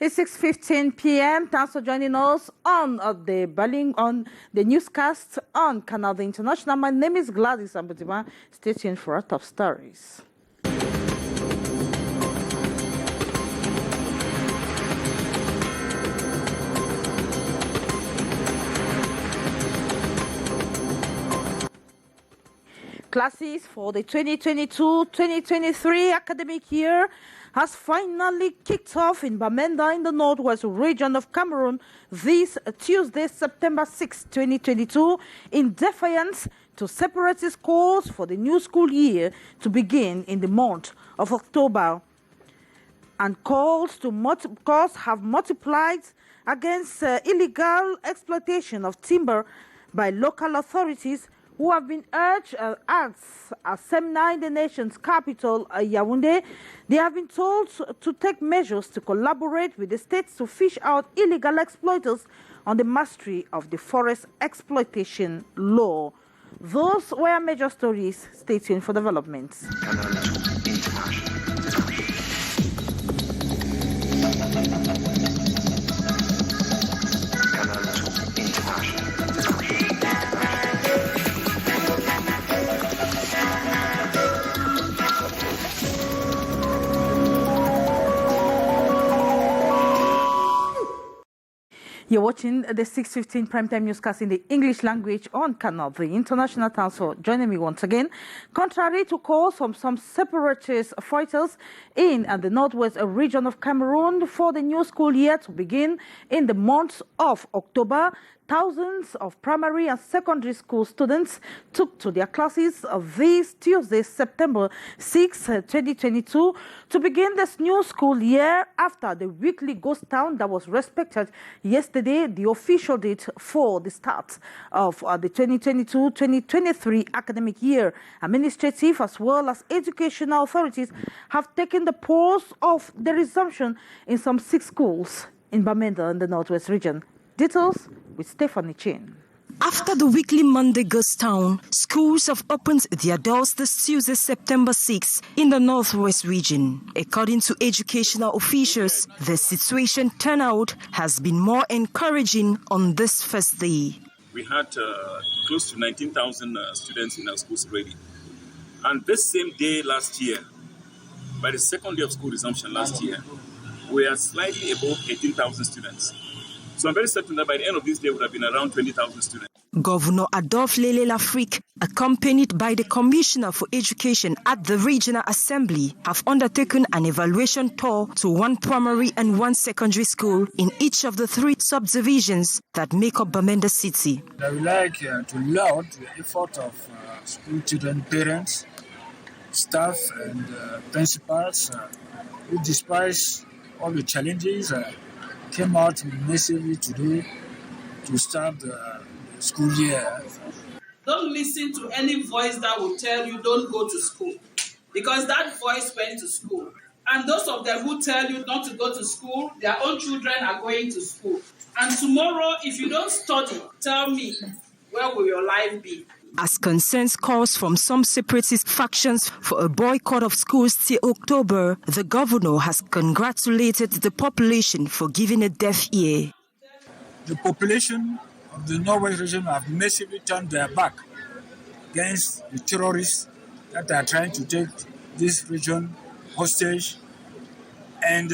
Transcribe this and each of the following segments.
It's 6:15 p.m. Thanks for joining us on the newscast on Canal International. My name is Gladys Ambutiba. Stay tuned for our top stories. Classes for the 2022-2023 academic year has finally kicked off in Bamenda in the northwest region of Cameroon this Tuesday, September 6, 2022, in defiance to separatist calls for the new school year to begin in the month of October. And calls have multiplied against illegal exploitation of timber by local authorities who have been urged at a seminar in the nation's capital, Yaoundé. They have been told to take measures to collaborate with the states to fish out illegal exploiters on the mastery of the forest exploitation law. Those were major stories. Stay tuned for developments. You're watching the 6:15 primetime newscast in the English language on Canal, the international. Thanks for joining me once again. Contrary to calls from some separatist fighters in the northwest region of Cameroon for the new school year to begin in the month of October, thousands of primary and secondary school students took to their classes this Tuesday, September 6, 2022, to begin this new school year after the weekly ghost town that was respected yesterday, the official date for the start of the 2022-2023 academic year. Administrative as well as educational authorities have taken the pause of the resumption in some 6 schools in Bamenda in the northwest region. Details with Stephanie Chin. After the weekly Monday ghost town, schools have opened their doors this Tuesday, September 6, in the northwest region. According to educational officials, the situation turnout has been more encouraging on this first day. We had close to 19,000 students in our schools already. And this same day last year, by the second day of school resumption last year, we are slightly above 18,000 students. So I'm very certain that by the end of this day, we would have been around 20,000 students. Governor Adolphe Lele Lafrique, accompanied by the Commissioner for Education at the Regional Assembly, have undertaken an evaluation tour to 1 primary and 1 secondary school in each of the 3 subdivisions that make up Bamenda City. I would like to laud the effort of school children, parents, staff and principals who, despite all the challenges, came out massively today to start the school year. Don't listen to any voice that will tell you don't go to school, because that voice went to school. And those of them who tell you not to go to school, their own children are going to school. And tomorrow, if you don't study, tell me, where will your life be? As concerns calls from some separatist factions for a boycott of schools till October, the governor has congratulated the population for giving a deaf ear. The population of the northwest region have massively turned their back against the terrorists that are trying to take this region hostage. And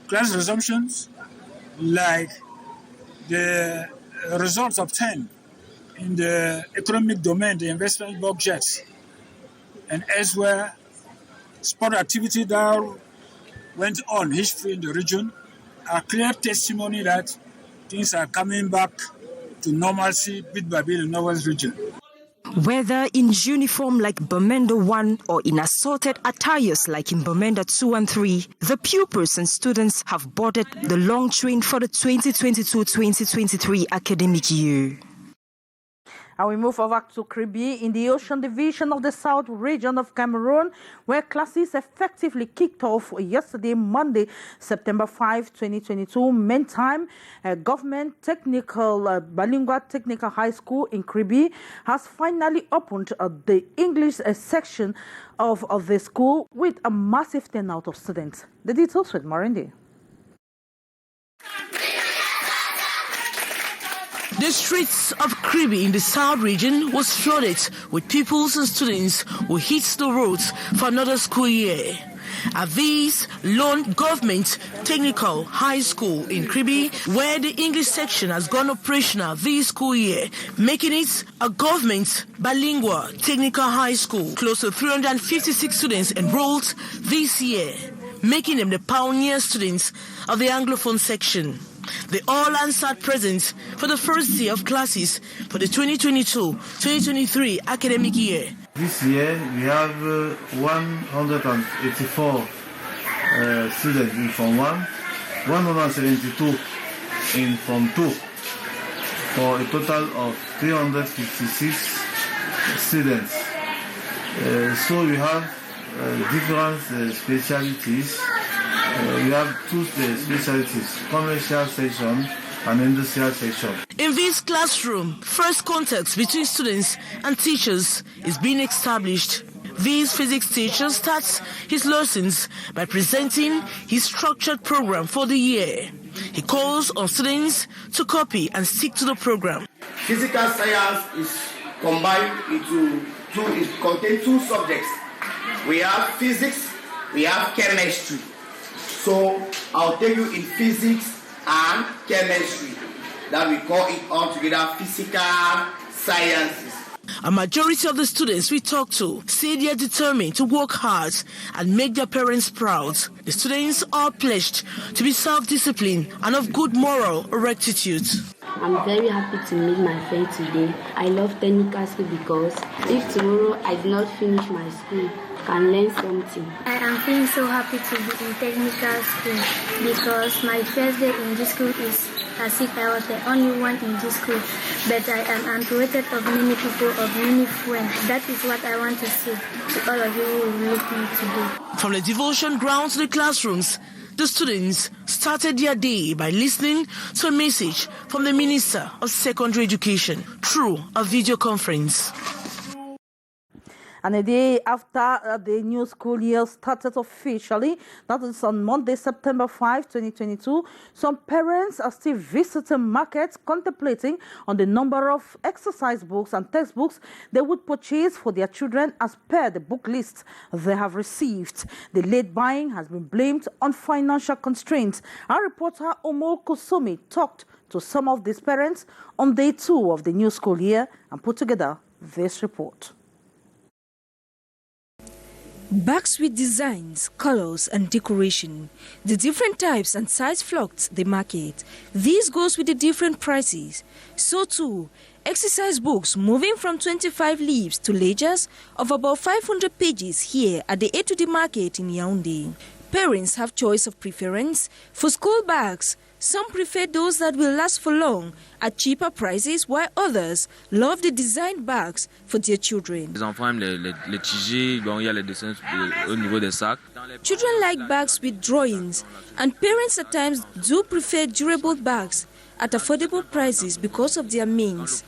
class resumptions, like the results obtained in the economic domain, the investment budgets, and elsewhere, sport activity that went on history in the region are clear testimony that things are coming back to normalcy bit by bit in the northwest region. Whether in uniform like Bamenda 1 or in assorted attires like in Bamenda 2 and 3, the pupils and students have boarded the long train for the 2022-2023 academic year. And we move over to Cliquez in the Ocean Division of the South region of Cameroon, where classes effectively kicked off yesterday, Monday, September 5, 2022. Meantime, government technical, bilingual technical high school in Cliquez has finally opened the English section of the school with a massive turnout of students. The details with Marindi. The streets of Kribi in the South region was flooded with pupils and students who hit the roads for another school year. At this lone government technical high school in Kribi, where the English section has gone operational this school year, making it a government bilingual technical high school. Close to 356 students enrolled this year, making them the pioneer students of the Anglophone section. They all answered present for the first day of classes for the 2022-2023 academic year. This year we have 184 students in Form 1, 172 in Form 2, for a total of 356 students. So we have different specialties. We have two specialties, commercial section and industrial section. In this classroom, first contact between students and teachers is being established. This physics teacher starts his lessons by presenting his structured program for the year. He calls on students to copy and stick to the program. Physical science is combined into it contains two subjects. We have physics, we have chemistry. So I'll tell you in physics and chemistry that we call it all together physical sciences. A majority of the students we talk to say they are determined to work hard and make their parents proud. The students are pledged to be self-disciplined and of good moral rectitude. I'm very happy to meet my friend today. I love technical school because if tomorrow I do not finish my school, I can learn something. I am feeling so happy to be in technical school because my first day in this school is as if I was the only one in this school. But I am encouraged of many people, of many friends. That is what I want to say to all of you who will look me today. From the devotion ground to the classrooms, the students started their day by listening to a message from the Minister of Secondary Education through a video conference. And a day after the new school year started officially, that is on Monday, September 5, 2022, some parents are still visiting markets contemplating on the number of exercise books and textbooks they would purchase for their children as per the book list they have received. The late buying has been blamed on financial constraints. Our reporter Omo Kusumi talked to some of these parents on day 2 of the new school year and put together this report. Bags with designs, colors and decoration. The different types and size flocked the market. This goes with the different prices. So too, exercise books moving from 25 leaves to ledgers of about 500 pages here at the A2D market in Yaoundé. Parents have choice of preference for school bags. Some prefer those that will last for long at cheaper prices, while others love the designed bags for their children. Les tigés, il y a les dessins au niveau des sacs. Children like bags with drawings, and parents at times do prefer durable bags at affordable prices because of their means.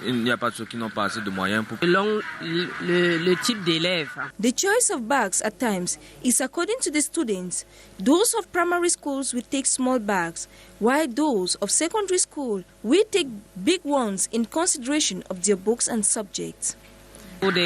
Il n'y a pas de ceux qui n'ont pas assez de moyens pour... Le type d'élève. The choice of bags at times is according to the students. Those of primary schools will take small bags, while those of secondary school will take big ones in consideration of their books and subjects. The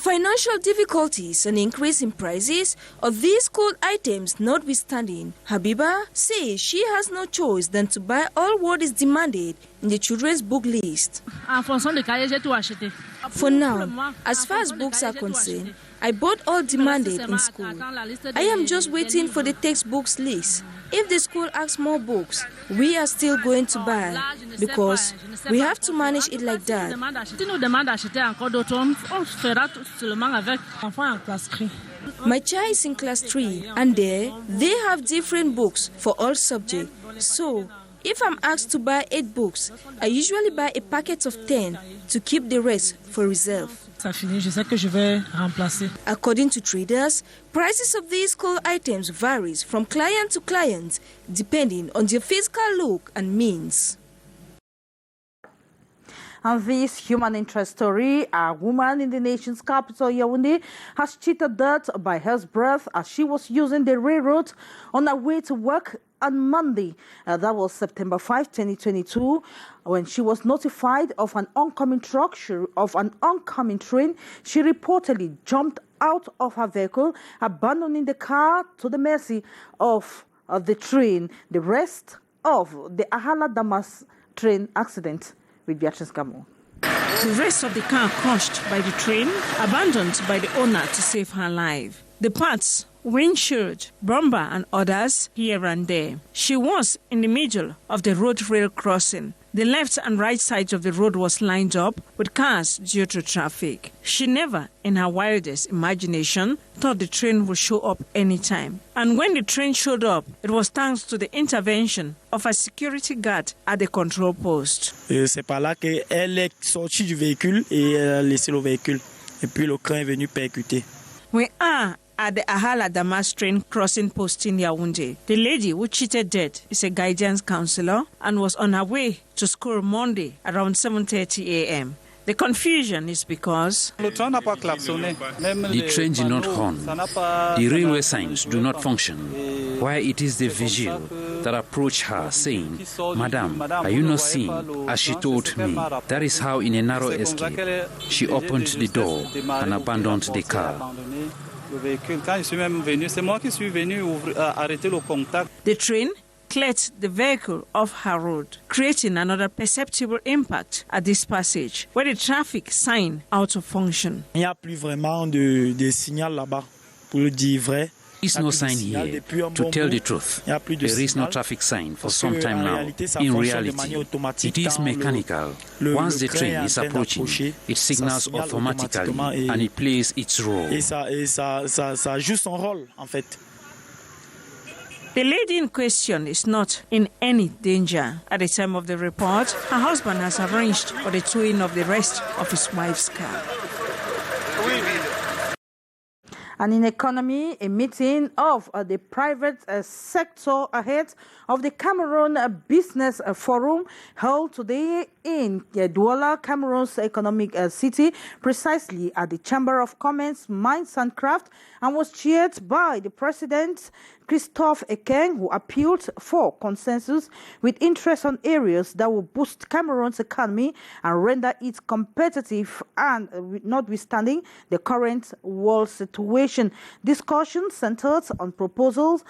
financial difficulties and increase in prices of these school items notwithstanding, Habiba says she has no choice than to buy all what is demanded in the children's book list. For now, as far as books are concerned, I bought all demanded in school. I am just waiting for the textbooks list. If the school asks more books, we are still going to buy because we have to manage it like that. My child is in class 3 and there they have different books for all subjects. So if I'm asked to buy 8 books, I usually buy a packet of 10 to keep the rest for reserve. According to traders, prices of these school items varies from client to client depending on their physical look and means. And this human interest story, a woman in the nation's capital, Yaoundé, has cheated death by her breath as she was using the railroad on her way to work on Monday. That was September 5, 2022, when she was notified of an oncoming train. She reportedly jumped out of her vehicle, abandoning the car to the mercy of the train. The rest of the Ahala-Damas train accident with Beatrice Gamo. The rest of the car crushed by the train, abandoned by the owner to save her life. The parts, windshield, bumper and others here and there. She was in the middle of the road rail crossing. The left and right sides of the road was lined up with cars due to traffic. She never, in her wildest imagination, thought the train would show up anytime. And when the train showed up, it was thanks to the intervention of a security guard at the control post. C'est par là qu'elle est sortie du véhicule et elle a laissé le véhicule. Et puis le train est venu percuter. We are at the Ahala-Damas train crossing post in Yaoundé. The lady who cheated dead is a guidance counselor and was on her way to school Monday around 7:30 a.m. The confusion is because the train did not horn. The railway signs do not function. Why it is the vigil that approached her saying, "Madam, are you not seeing?" As she told me, that is how in a narrow escape, she opened the door and abandoned the car. The train cleared the vehicle off her road, creating another perceptible impact at this passage, where the traffic sign out of function. Il n'y a plus vraiment de signal là-bas pour le dire vrai. There is no sign here. To tell the truth, there is no traffic sign for some time now. In reality, it is mechanical. Once the train is approaching, it signals automatically and it plays its role. Et ça joue son rôle, en fait. The lady in question is not in any danger. At the time of the report, her husband has arranged for the towing of the rest of his wife's car. And in economy, a meeting of the private sector ahead of the Cameroon Business Forum held today in Douala, Cameroon's economic city, precisely at the Chamber of Commerce, Mines and Craft, and was chaired by the President, Christophe Ekeng, who appealed for consensus with interest on areas that will boost Cameroon's economy and render it competitive, and notwithstanding the current world situation. Discussions centered on proposed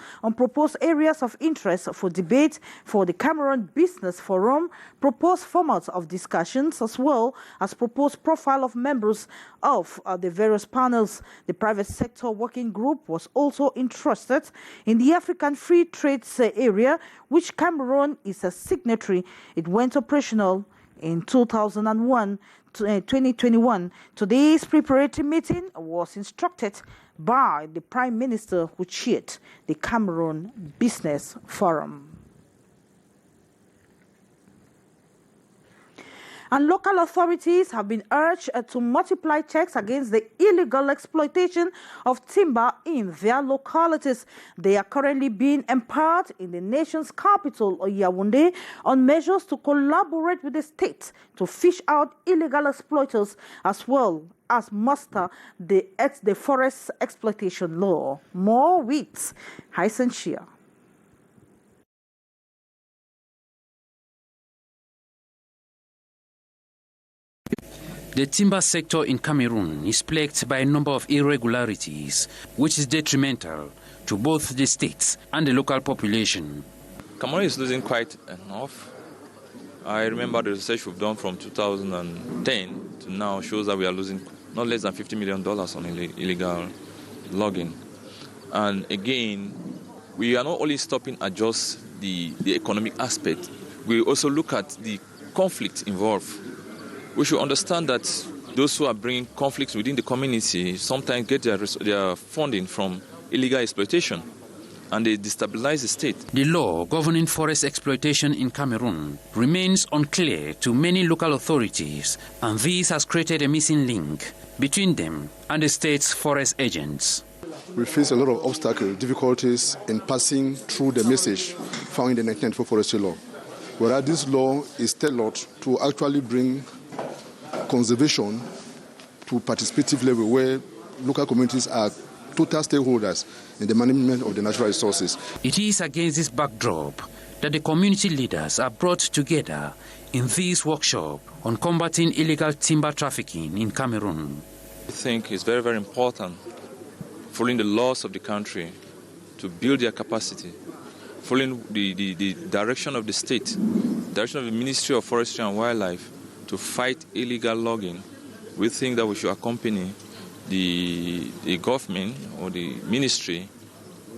areas of interest for debate for the Cameroon Business Forum, proposed formats of discussions, as well as proposed profile of members of the various panels. The private sector working group was also interested in the African Free Trade area, which Cameroon is a signatory. It went operational in 2021. Today's preparatory meeting was instructed by the Prime Minister, who chaired the Cameroon Business Forum. And local authorities have been urged to multiply checks against the illegal exploitation of timber in their localities. They are currently being empowered in the nation's capital, Yaoundé, on measures to collaborate with the state to fish out illegal exploiters, as well as muster the forest exploitation law. More with Hyson Shia. The timber sector in Cameroon is plagued by a number of irregularities, which is detrimental to both the states and the local population. Cameroon is losing quite enough. I remember the research we've done from 2010 to now shows that we are losing not less than $50 million on illegal logging. And again, we are not only stopping at just the economic aspect, we also look at the conflict involved. We should understand that those who are bringing conflicts within the community sometimes get their funding from illegal exploitation, and they destabilize the state. The law governing forest exploitation in Cameroon remains unclear to many local authorities, and this has created a missing link between them and the state's forest agents. We face a lot of obstacles, difficulties in passing through the message found in the 1994 forestry law, whereas this law is tailored to actually bring conservation to participative level, where local communities are total stakeholders in the management of the natural resources. It is against this backdrop that the community leaders are brought together in this workshop on combating illegal timber trafficking in Cameroon. I think it's very, very important, following the laws of the country, to build their capacity, following the direction of the state, direction of the Ministry of Forestry and Wildlife to fight illegal logging. We think that we should accompany the government or the ministry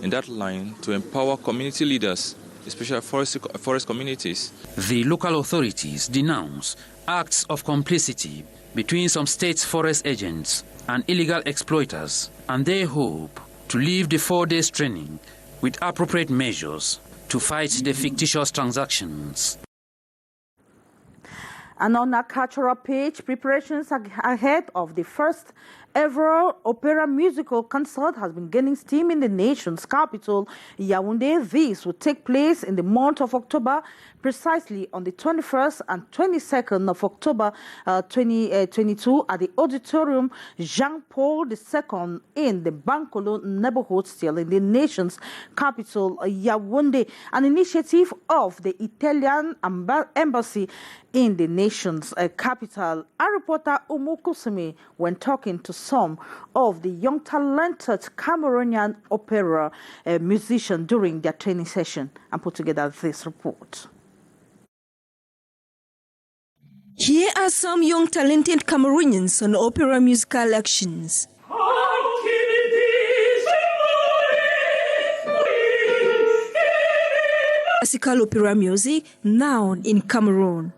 in that line to empower community leaders, especially forest communities. The local authorities denounce acts of complicity between some state forest agents and illegal exploiters, and they hope to leave the 4 days training with appropriate measures to fight the fictitious transactions. And on our cultural page, preparations ahead of the first ever opera musical concert has been gaining steam in the nation's capital, Yaoundé. This will take place in the month of October, precisely on the 21st and 22nd of October 2022 at the Auditorium Jean-Paul II in the Bankolo neighborhood, still in the nation's capital, Yaoundé, an initiative of the Italian embassy in the nation's capital. Our reporter Umu Kusumi, when talking to some of the young talented Cameroonian opera musicians during their training session, and put together this report. Here are some young talented Cameroonians on opera musical actions. Classical opera music now in Cameroon.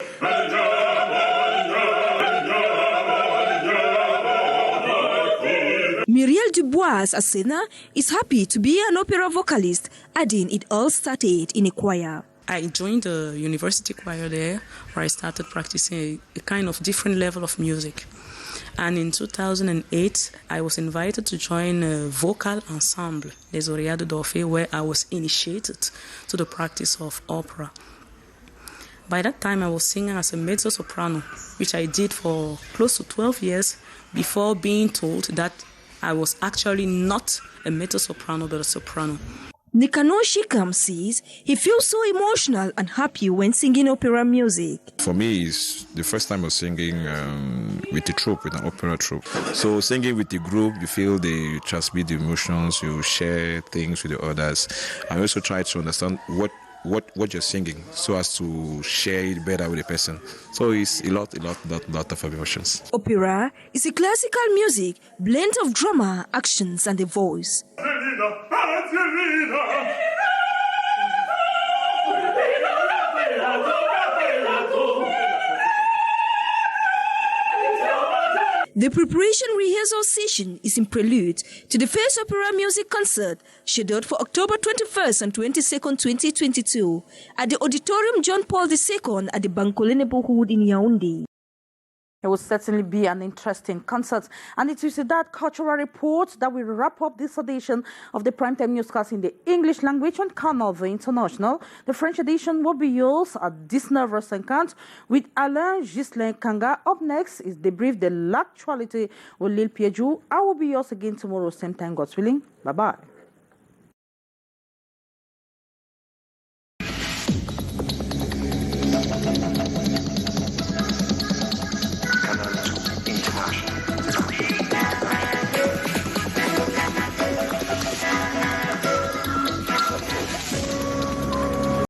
Muriel Dubois Asena is happy to be an opera vocalist, adding it all started in a choir. I joined the university choir there, where I started practicing a kind of different level of music. And in 2008, I was invited to join a vocal ensemble, Les Oreilles d'Orphée, where I was initiated to the practice of opera. By that time, I was singing as a mezzo-soprano, which I did for close to 12 years before being told that I was actually not a mezzo-soprano, but a soprano. Nikano Shikam says he feels so emotional and happy when singing opera music. For me, it's the first time I was singing with a troupe, with an opera troupe. So singing with the group, you feel they transmit the emotions, you share things with the others. I also try to understand what you're singing so as to share it better with the person. So it's a lot of emotions. Opera is a classical music, blend of drama, actions and the voice. The preparation rehearsal session is in prelude to the first opera music concert scheduled for October 21st and 22nd, 2022 at the Auditorium Jean-Paul II at the Bankole neighborhood in Yaoundé. It will certainly be an interesting concert. And it is with that cultural report that we wrap up this edition of the Primetime Newscast in the English language on Canal the International. The French edition will be yours at 19h50 with Alain Ghislain Kanga. Up next is Debrief de l'actualité with Lil Piedjou. I will be yours again tomorrow, same time, God's willing. Bye-bye.